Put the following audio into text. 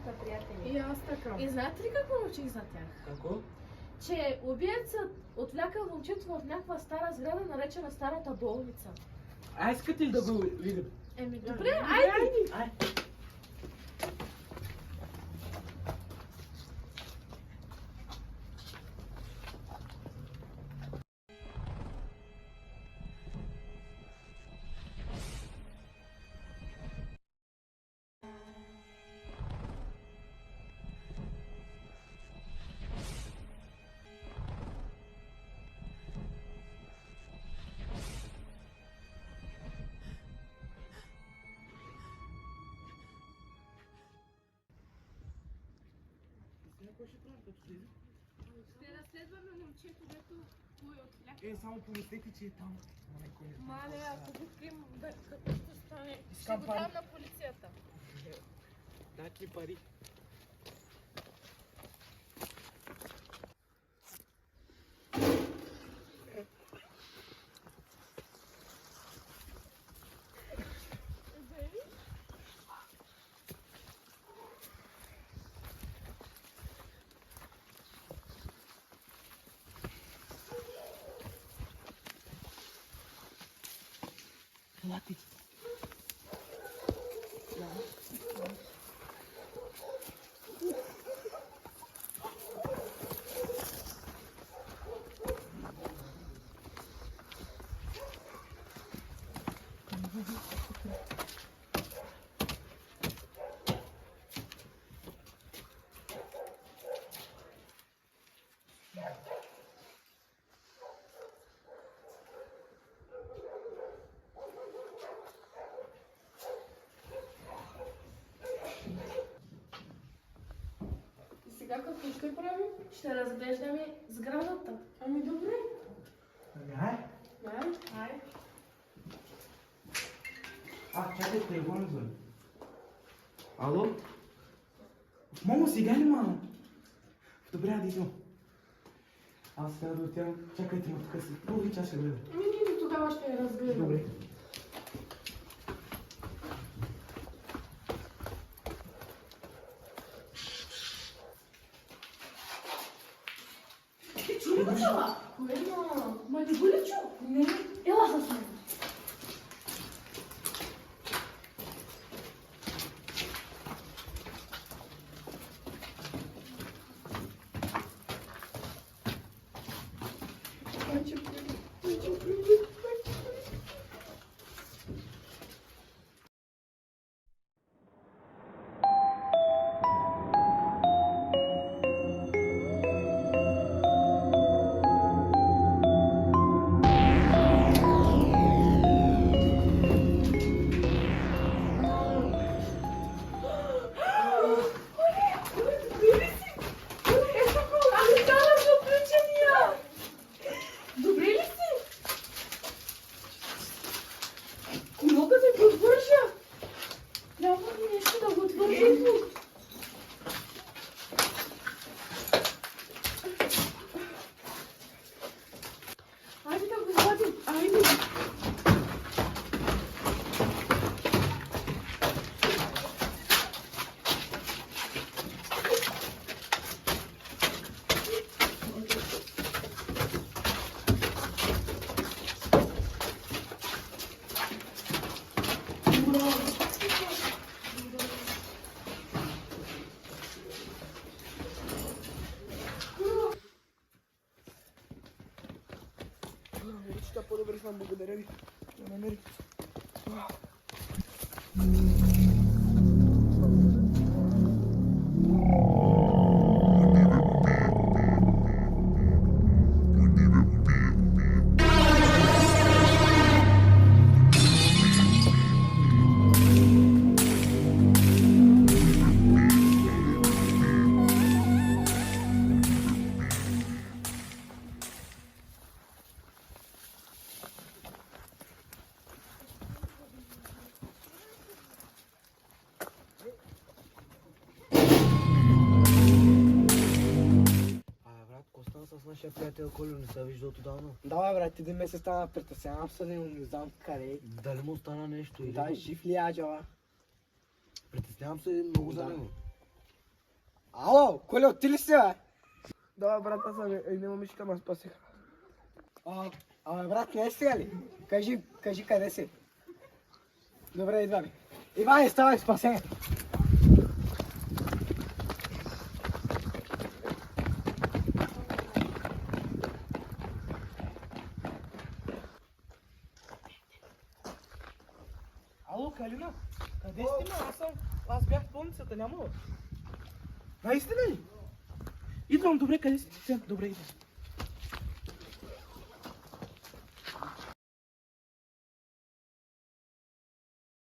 моите приятели. И аз така. И знаете ли какво научих за тях? Какво? Че убиецът отвлякал момчето в някаква стара сграда, наречена Старата болница. А искате ли да го видим? Еми добре, айде! Ай. Какво ще правим като слиза? Ще разследваме момчето, дето го е отвлякал. Само помислете, че е там. Мале, ако го открием, какво ще стане? Ще Искам го пари. дам на полицията. Дайте ли пари? Елате. И сега какво ще правим? Ще разглеждаме сградата. Ами добре. Ай. Ай. Чакай, телефон звъни. Ало? Мамо, сега ли, мамо? Добре, да идвам. Аз сега да отивам. Чакайте ме тук си. Половин час ще бъде. Ами ние до тогава ще я разгледам. Добре. Чули го това? Кое има? Ма не го ли чу? Не. Ела с мен. Добре ли си? Не мога да го отвържа. Трябва ли нещо да го отвържа тук? Айде да го извадим. Айде. Ручка по-добре съм, благодаря ви. Да намерих. С нашия приятел Колю не се вижда отдавна. Да, бе, брат, един месец стана притеснявам се, не знам къде е. Дали му стана нещо или... Да, жив ли е, аджала? Притеснявам се много за Да. него. Ало, Коля, ти ли си, бе? Да, брат, аз съм една момичка ме спасиха. Брат, не е сега ли? Кажи къде си. Добре, идваме. Иване, ставай, спасение. Ало, Калина, къде сте, ма? Аз бях в болницата, няма. Наистина ли? Идвам, добре, къде сте? Добре, идвам.